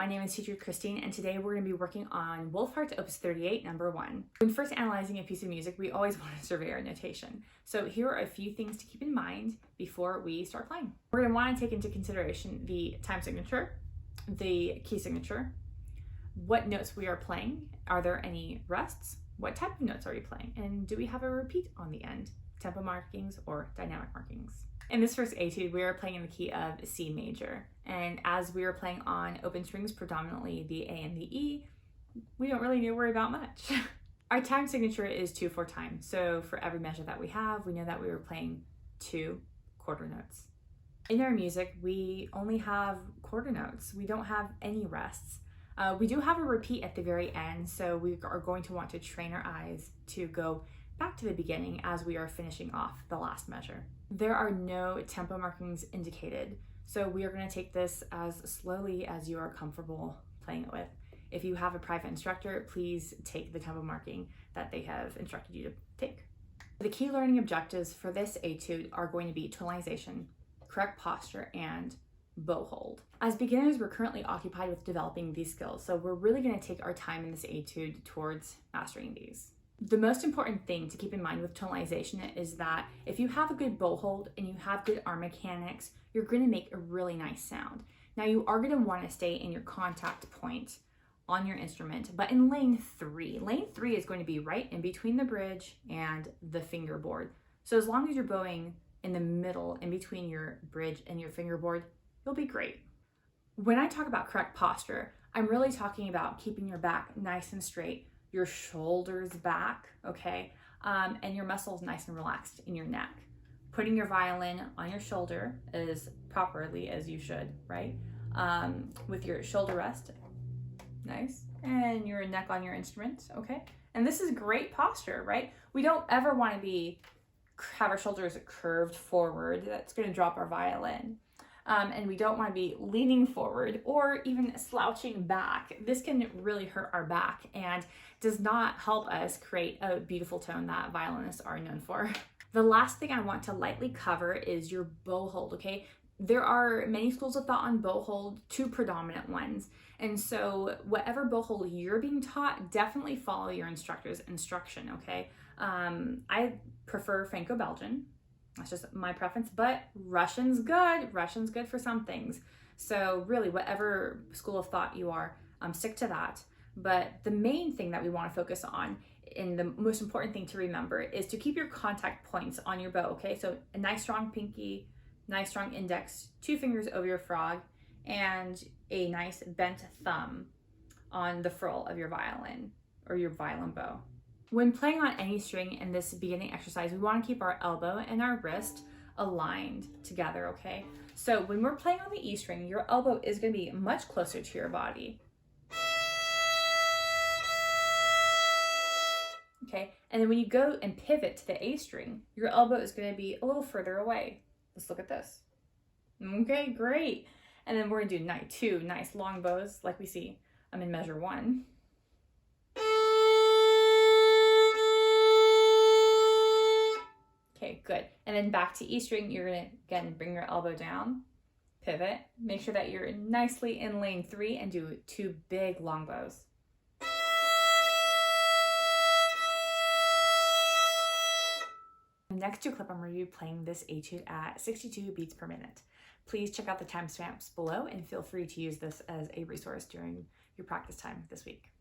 My name is teacher Christine, and today we're going to be working on Wohlfahrt Op.38 No.1. When first analyzing a piece of music, we always want to survey our notation. So here are a few things to keep in mind before we start playing. We're going to want to take into consideration the time signature, the key signature, what notes we are playing, are there any rests, what type of notes are we playing, and do we have a repeat on the end, tempo markings or dynamic markings. In this first etude, we are playing in the key of C major. And as we are playing on open strings, predominantly the A and the E, we don't really need to worry about much. Our time signature is 2/4 time. So for every measure that we have, we know that we were playing 2 quarter notes. In our music, we only have quarter notes. We don't have any rests. We do have a repeat at the very end, so we are going to want to train our eyes to go back to the beginning as we are finishing off the last measure. There are no tempo markings indicated, so we are going to take this as slowly as you are comfortable playing it with. If you have a private instructor, please take the tempo marking that they have instructed you to take. The key learning objectives for this etude are going to be tonalization, correct posture, and bow hold. As beginners, we're currently occupied with developing these skills, so we're really going to take our time in this etude towards mastering these. The most important thing to keep in mind with tonalization is that if you have a good bow hold and you have good arm mechanics, you're going to make a really nice sound. Now you are going to want to stay in your contact point on your instrument, but in lane 3 is going to be right in between the bridge and the fingerboard. So as long as you're bowing in the middle, in between your bridge and your fingerboard, you'll be great. When I talk about correct posture, I'm really talking about keeping your back nice and straight, your shoulders back, okay, and your muscles nice and relaxed in your neck. Putting your violin on your shoulder as properly as you should, right? With your shoulder rest, nice, and your neck on your instrument, okay? And this is great posture, right? We don't ever want to have our shoulders curved forward. That's going to drop our violin. And we don't want to be leaning forward or even slouching back. This can really hurt our back and does not help us create a beautiful tone that violinists are known for. The last thing I want to lightly cover is your bow hold, okay? There are many schools of thought on bow hold, 2 predominant ones. And so whatever bow hold you're being taught, definitely follow your instructor's instruction, okay? I prefer Franco-Belgian. That's just my preference, but Russian's good. Russian's good for some things. So really, whatever school of thought you are, stick to that. But the main thing that we want to focus on, and the most important thing to remember, is to keep your contact points on your bow, okay? So a nice strong pinky, nice strong index, 2 fingers over your frog, and a nice bent thumb on the frill of your violin or your violin bow. When playing on any string in this beginning exercise, we want to keep our elbow and our wrist aligned together, okay? So when we're playing on the E string, your elbow is going to be much closer to your body. Okay, and then when you go and pivot to the A string, your elbow is going to be a little further away. Let's look at this. Okay, great. And then we're going to do 2 nice long bows like we see in measure 1. Okay, good. And then back to E string, you're going to, again, bring your elbow down, pivot, make sure that you're nicely in lane 3 and do 2 big long bows. Next to clip, I'm going to be playing this etude at 62 beats per minute. Please check out the timestamps below and feel free to use this as a resource during your practice time this week.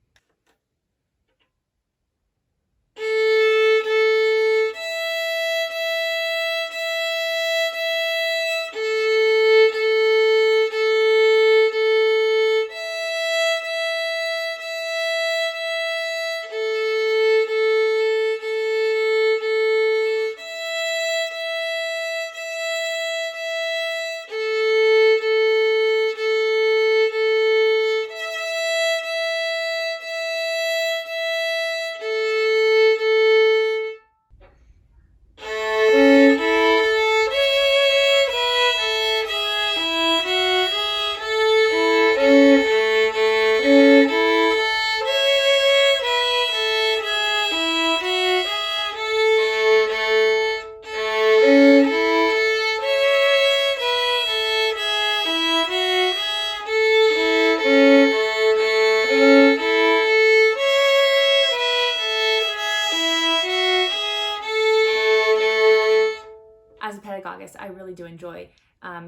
pedagogist, I really do enjoy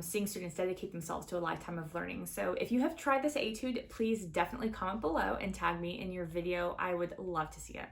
seeing students dedicate themselves to a lifetime of learning. So if you have tried this etude, please definitely comment below and tag me in your video. I would love to see it.